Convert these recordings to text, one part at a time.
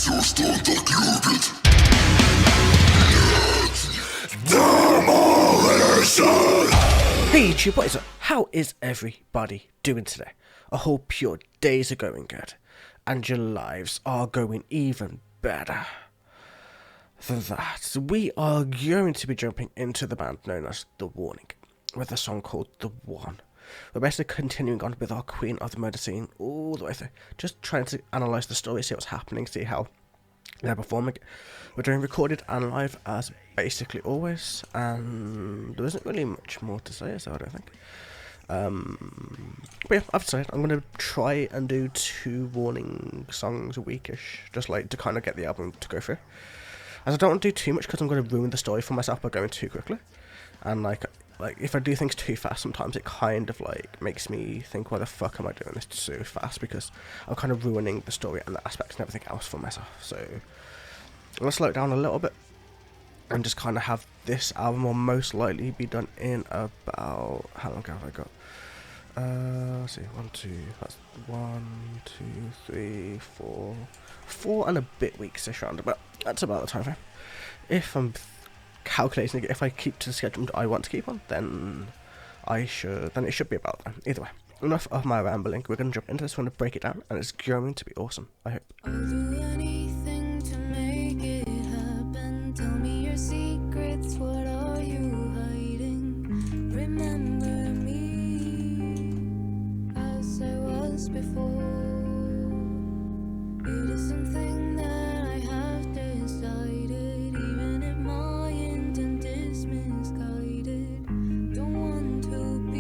Hey YouTube, what is up? How is everybody doing today? I hope your days are going good and your lives are going even better than that. We are going to be jumping into the band known as The Warning with a song called The One. We're basically continuing on with our Queen of the Murder Scene all the way through, just trying to analyse the story, see what's happening, see how they're performing. We're doing recorded and live as basically always, and there isn't really much more to say, so I don't think. But yeah, I've decided I'm going to try and do 2 Warning songs a weekish, just like to kind of get the album to go through. As I don't want to do too much because I'm going to ruin the story for myself by going too quickly, and like if I do things too fast, sometimes it kind of like makes me think, why the fuck am I doing this so fast? Because I'm kind of ruining the story and the aspects and everything else for myself. So I'm gonna slow it down a little bit and just kind of have this album will most likely be done in about, how long have I got? Let's see, 4 and a bit weeks ish round about. That's about the time frame. If I'm calculating, if I keep to the schedule I want to keep on, then it should be about that. Either way, enough of my rambling. We're going to jump into this, we're going to break it down, and it's going to be awesome, I hope. I'll do anything to make it happen. Tell me your secrets, what are you hiding? Remember me as I was before. It is something that I have decided, even if my intent is misguided. Don't want to be,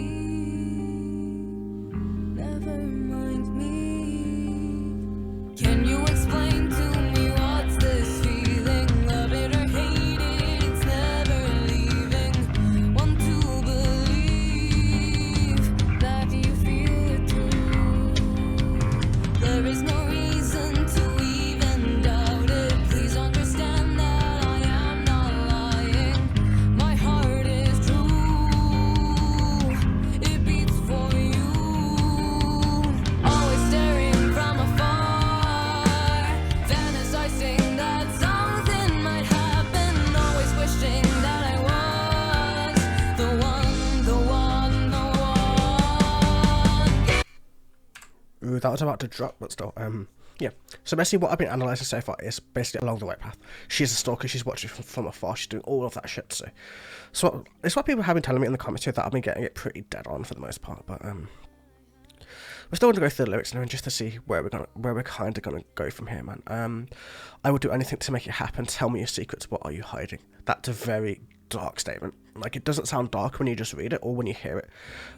never mind me. Can you explain to me what's this feeling? Love it or hate it, it's never leaving. Want to believe that you feel it too. There is no reason to even doubt it. Please understand that I am not lying. My heart is true, it beats for you. Always staring from afar, fantasizing that something might happen. Always wishing that I was the one, the one, the one. Ooh, that was about to drop, but still, yeah. So basically what I've been analysing so far is basically along the right path. She's a stalker, she's watching from afar, she's doing all of that shit, so it's what people have been telling me in the comments here, that I've been getting it pretty dead on for the most part, but we're still going to go through the lyrics now just to see where we're kind of going to go from here, man. I will do anything to make it happen, tell me your secrets, what are you hiding? That's a very dark statement. Like, it doesn't sound dark when you just read it or when you hear it,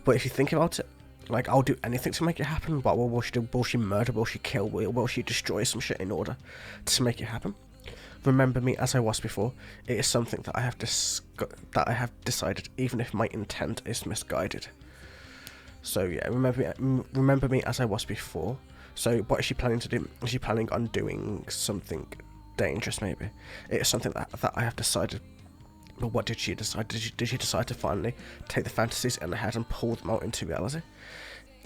but if you think about it, like, I'll do anything to make it happen. What will she do? Will she murder? Will she kill? Will she destroy some shit in order to make it happen? Remember me as I was before. It is something that I have decided, even if my intent is misguided. So yeah, remember me as I was before. So what is she planning to do? Is she planning on doing something dangerous? Maybe it is something that I have decided. But what did she decide? Did she decide to finally take the fantasies in her head and pull them out into reality?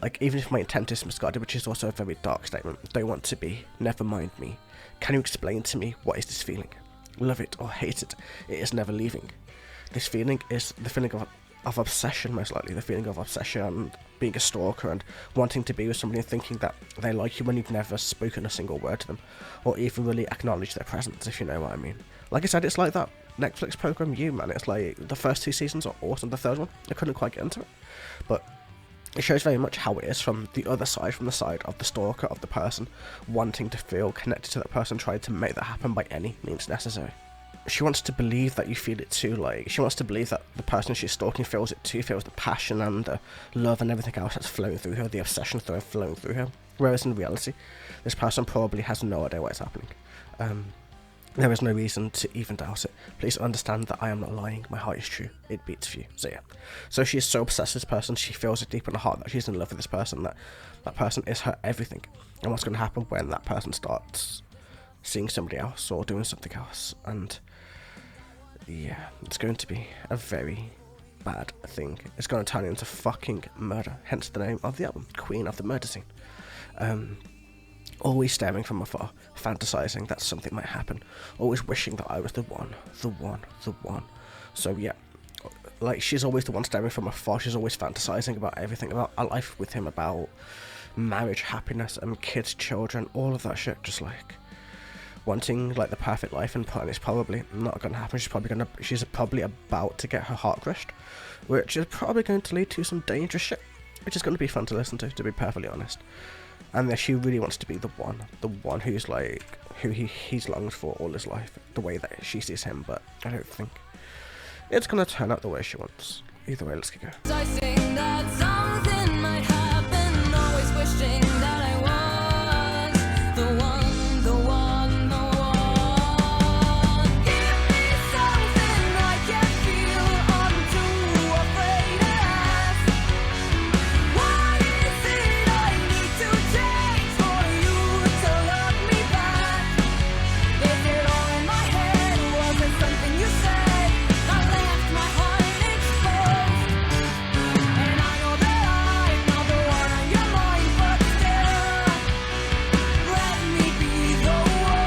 Like, even if my intent is misguided, which is also a very dark statement, don't want to be, never mind me. Can you explain to me, what is this feeling? Love it or hate it, it is never leaving. This feeling is the feeling of obsession, most likely. The feeling of obsession and being a stalker and wanting to be with somebody and thinking that they like you when you've never spoken a single word to them, or even really acknowledge their presence, if you know what I mean. Like I said, it's like that Netflix program You, man. It's like the first 2 seasons are awesome. The third one, I couldn't quite get into it, but it shows very much how it is from the other side, from the side of the stalker, of the person wanting to feel connected to that person, trying to make that happen by any means necessary. She wants to believe that you feel it too. Like, she wants to believe that the person she's stalking feels it too, feels the passion and the love and everything else that's flowing through her, the obsession flowing through her. Whereas in reality, this person probably has no idea what is happening. There is no reason to even doubt it. Please understand that I am not lying. My heart is true. It beats for you. So yeah. So she is so obsessed with this person. She feels it deep in her heart that she's in love with this person. That person is her everything. And what's going to happen when that person starts seeing somebody else or doing something else? And yeah, it's going to be a very bad thing. It's going to turn into fucking murder. Hence the name of the album, Queen of the Murder Scene. always staring from afar, fantasizing that something might happen, always wishing that I was the one, the one, the one. So yeah, like, she's always the one staring from afar, she's always fantasizing about everything, about a life with him, about marriage, happiness, and kids, children, all of that shit, just like wanting like the perfect life, and it's probably not gonna happen. She's probably about to get her heart crushed, which is probably going to lead to some dangerous shit, which is going to be fun to listen to be perfectly honest. And that she really wants to be the one who's like, who he's longed for all his life, the way that she sees him, but I don't think it's gonna turn out the way she wants. Either way, let's get going. I sing that something might happen, always wishing that I was the one, the one, the one. Give me something I can feel, I'm too afraid to ask. What is it I need to change for you to love me back? Is it all in my head, was it something you said that left my heart exposed? And I know that I'm not the one on your mind, but still, let me be the one.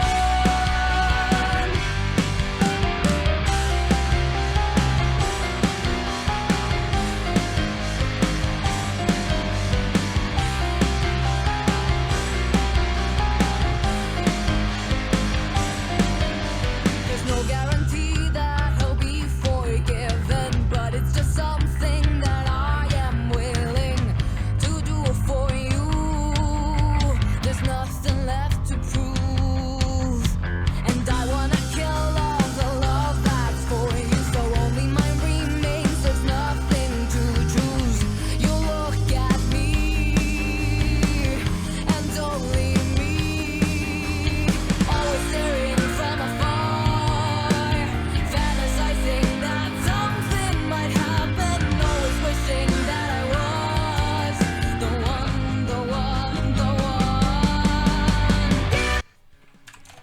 There's no guarantee that he'll be forgiven, but it's just something that I am willing to do for you. There's nothing left to prove, and I wanna kill all the love that's for you, so only mine remains. There's nothing to choose. You look at me, and only me, always staring from afar, fantasizing that something might happen, always wishing that I was the one, the one, the one.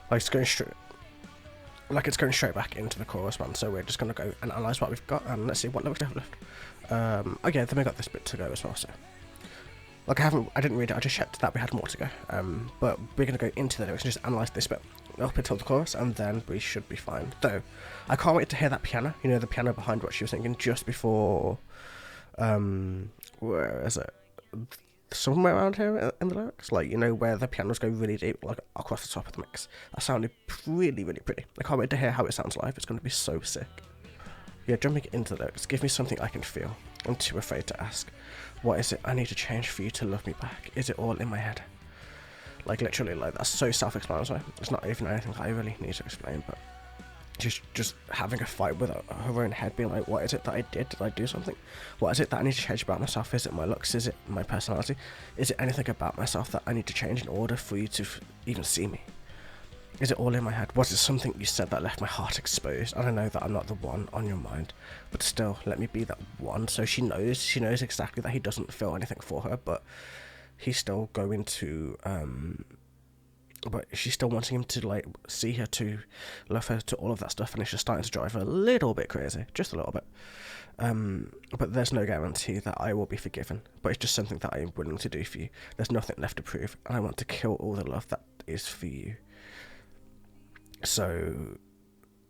Like, it's going straight back into the chorus, man. So we're just gonna go and analyze what we've got, and let's see what lyrics we have left. Okay, then we got this bit to go as well. So, like, I didn't read it. I just checked that we had more to go. But we're gonna go into the lyrics and just analyze this bit up until the chorus, and then we should be fine. Though, I can't wait to hear that piano. You know, the piano behind what she was singing just before. Where is it? Somewhere around here in the lyrics, like, you know, where the pianos go really deep, like across the top of the mix. That sounded really, really pretty. I can't wait to hear how it sounds live. It's going to be so sick. Yeah, jumping into the lyrics, give me something I can feel. I'm too afraid to ask. What is it I need to change for you to love me back? Is it all in my head? Like, literally, like, that's so self-explanatory. It's not even anything I really need to explain, but just having a fight with her own head, being like, what is it that I did? Did I do something? What is it that I need to change about myself? Is it my looks? Is it my personality? Is it anything about myself that I need to change in order for you to even see me? Is it all in my head? Was it something you said that left my heart exposed? I know that I'm not the one on your mind, but still, let me be that one. So she knows exactly that he doesn't feel anything for her, but he's still going to, but she's still wanting him to, like, see her, to love her, to all of that stuff, and it's just starting to drive her a little bit crazy, just a little bit. But there's no guarantee that I will be forgiven, but it's just something that I am willing to do for you. There's nothing left to prove, and I want to kill all the love that is for you. So,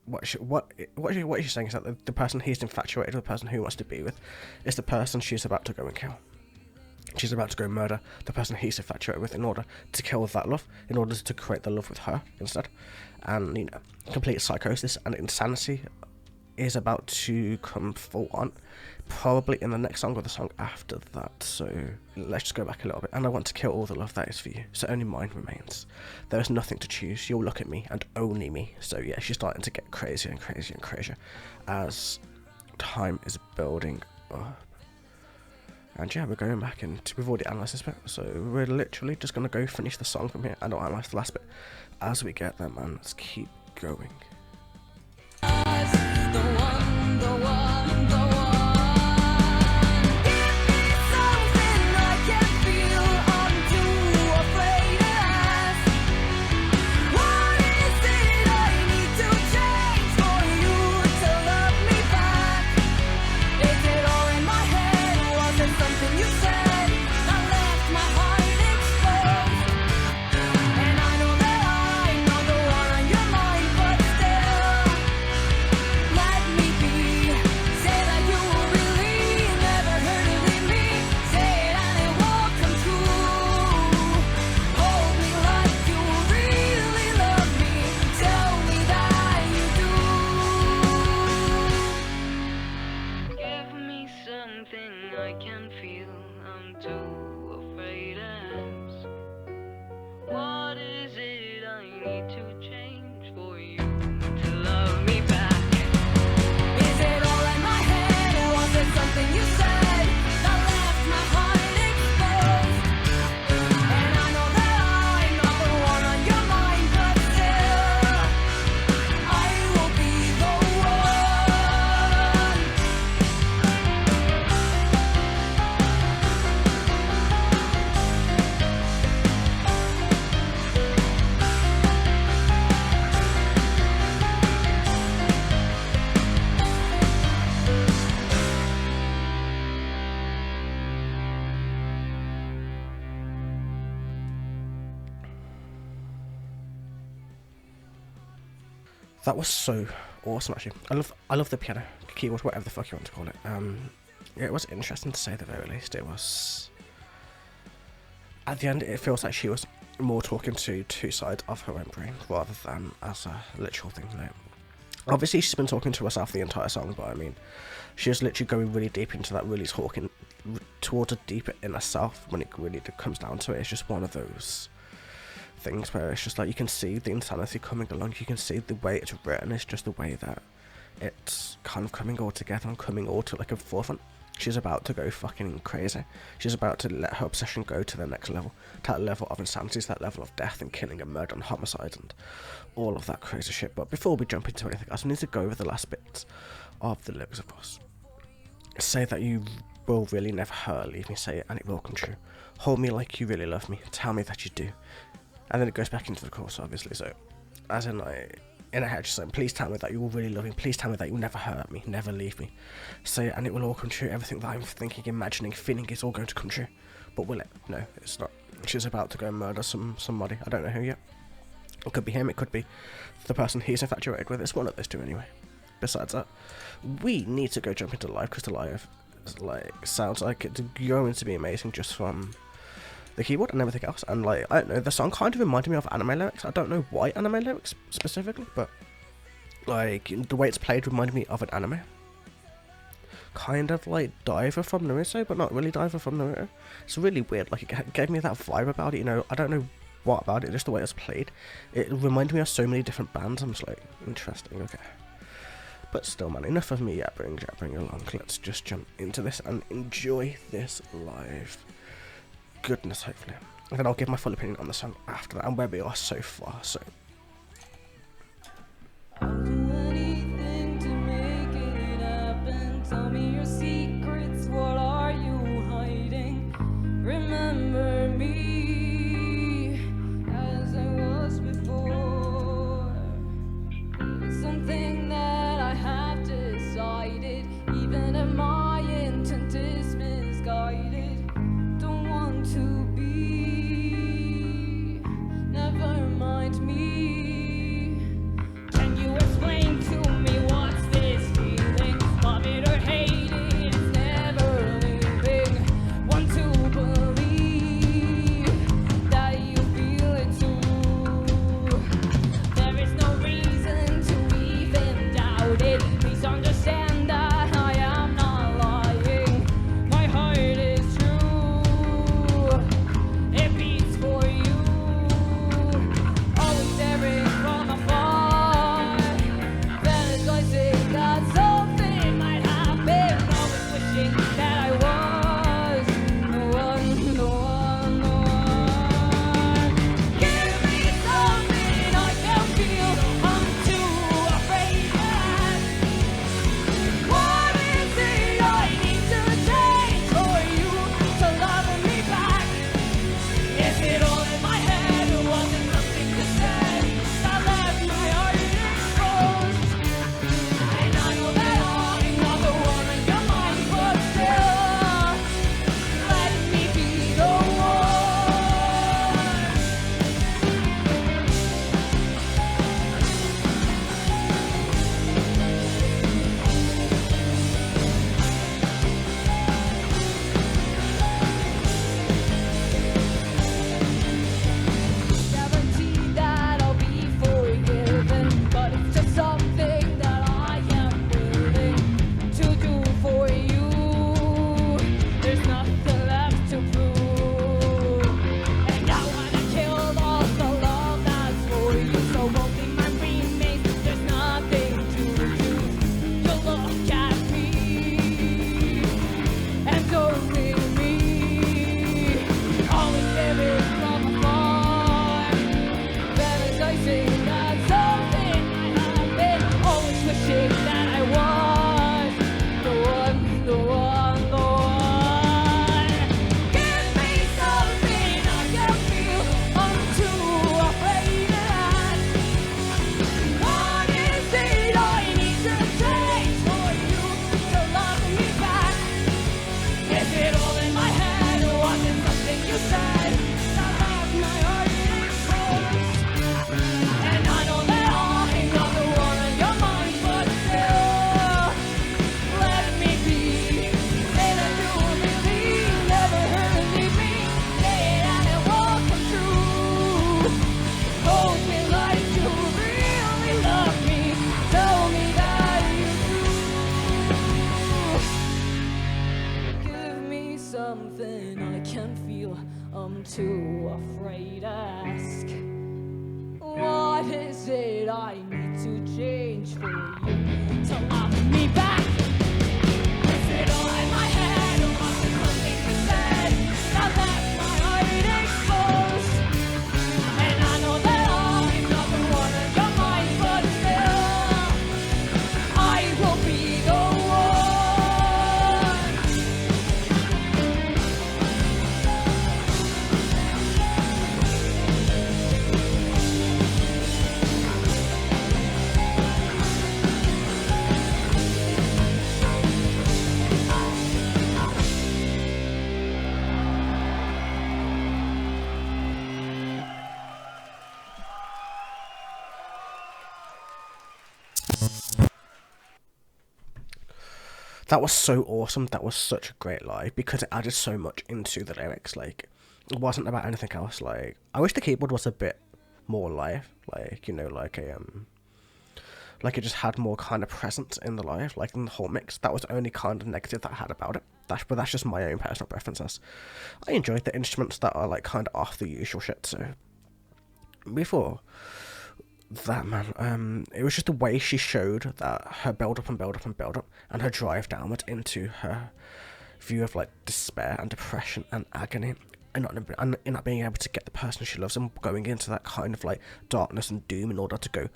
what she's saying is that the person he's infatuated with, the person who he wants to be with, is the person she's about to go and kill. She's about to go murder the person he's infatuated with in order to kill that love, in order to create the love with her instead. And, you know, complete psychosis and insanity is about to come full on, probably in the next song or the song after that. So let's just go back a little bit. And I want to kill all the love that is for you, so only mine remains. There is nothing to choose. You'll look at me and only me. So yeah, she's starting to get crazier and crazier and crazier as time is building up. And yeah, we're going back, and we've already analysed this bit, so we're literally just going to go finish the song from here and I'll analyse the last bit as we get there, man. Let's keep going. The one, the one, the one. Give me something I can feel, I'm too afraid to ask. What is it I need to change for you to love me back? Is it all in my head, was it something you said that left my heart exposed? That was so awesome, actually. I love the piano, keyboard, whatever the fuck you want to call it. Yeah, it was interesting to say the very least. It was, at the end, it feels like she was more talking to two sides of her own brain rather than as a literal thing. Like, obviously, she's been talking to herself the entire song, but I mean, she was literally going really deep into that, really talking towards a deeper inner self when it really comes down to it. It's just one of those things where it's just like you can see the insanity coming along, you can see the way it's written, it's just the way that it's kind of coming all together and coming all to like a forefront. She's about to go fucking crazy. She's about to let her obsession go to the next level, to that level of insanity, to that level of death and killing and murder and homicide and all of that crazy shit. But before we jump into anything else, we need to go over the last bits of the lyrics, of course. Say that you will really never hurt, leave me, say it and it will come true. Hold me like you really love me, tell me that you do. And then it goes back into the chorus, obviously. So, as in, like, in her head, she's saying, please tell me that you will really love me. Please tell me that you'll never hurt me, never leave me. Say it and it will all come true. Everything that I'm thinking, imagining, feeling is all going to come true. But will it? No, it's not. She's about to go and murder somebody. I don't know who yet. It could be him. It could be the person he's infatuated with. It's one of those two anyway. Besides that, we need to go jump into live because the live, like, sounds like it's going to be amazing just from the keyboard and everything else. And like, I don't know, the song kind of reminded me of anime lyrics. I don't know why anime lyrics specifically, but like the way it's played reminded me of an anime. Kind of like Diver from Naruto, but not really Diver from Naruto. It's really weird. Like, it gave me that vibe about it. You know, I don't know what about it, just the way it's played. It reminded me of so many different bands. I'm just like, interesting, okay. But still, man, enough of me yappering along. Let's just jump into this and enjoy this live goodness, hopefully. And then I'll give my full opinion on the song after that and where we are so far. So, I'll do anything to make it happen. Tell me your secrets, what are you hiding? Remember me as I was before. It's something that I have decided, even if my intent is misguided. Don't want to be, never mind me. is it I need to change for you to love me back? Is it all in my head or must it something you said that left my heart exposed? And I know that I'm not the one on your mind, but still I will be the one. That was so awesome. That was such a great live because it added so much into the lyrics. Like, it wasn't about anything else. Like, I wish the keyboard was a bit more live. Like, you know, like like it just had more kind of presence in the live, like in the whole mix. That was the only kind of negative that I had about it. But that's just my own personal preferences. I enjoyed the instruments that are like kind of off the usual shit. So before that, man, it was just the way she showed that her build up and build up and build up, and her drive downwards into her view of like despair and depression and agony, and not being able to get the person she loves, and going into that kind of like darkness and doom in order to go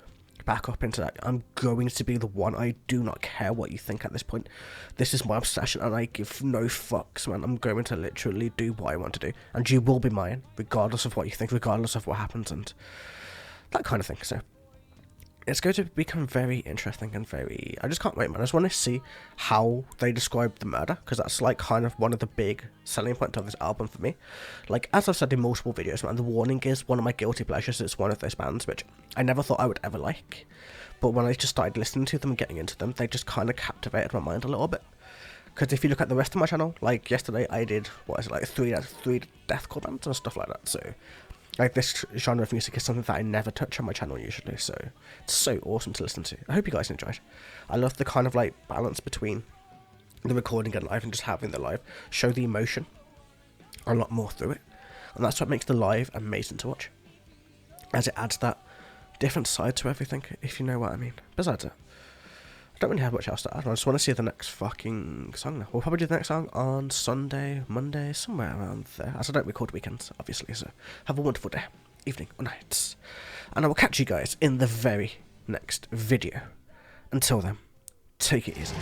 back up into that. I'm going to be the one. I do not care what you think at this point. This is my obsession, and I give no fucks, man. I'm going to literally do what I want to do, and you will be mine, regardless of what you think, regardless of what happens, and that kind of thing. So it's going to become very interesting and very... I just can't wait, man. I just want to see how they describe the murder, because that's like kind of one of the big selling points of this album for me. Like, as I've said in multiple videos, man, The Warning is one of my guilty pleasures. It's one of those bands which I never thought I would ever like, but when I just started listening to them and getting into them, they just kind of captivated my mind a little bit. Because if you look at the rest of my channel, like yesterday I did, what is it, like three deathcore bands and stuff like that, so... like, this genre of music is something that I never touch on my channel usually, so it's so awesome to listen to. I hope you guys enjoyed. I love the kind of, like, balance between the recording and live and just having the live show the emotion a lot more through it. And that's what makes the live amazing to watch, as it adds that different side to everything, if you know what I mean. Besides it, I don't really have much else to add. I just want to see the next fucking song now. We'll probably do the next song on Sunday, Monday, somewhere around there, as I don't record weekends, obviously, so have a wonderful day, evening, or night, and I will catch you guys in the very next video. Until then, take it easy.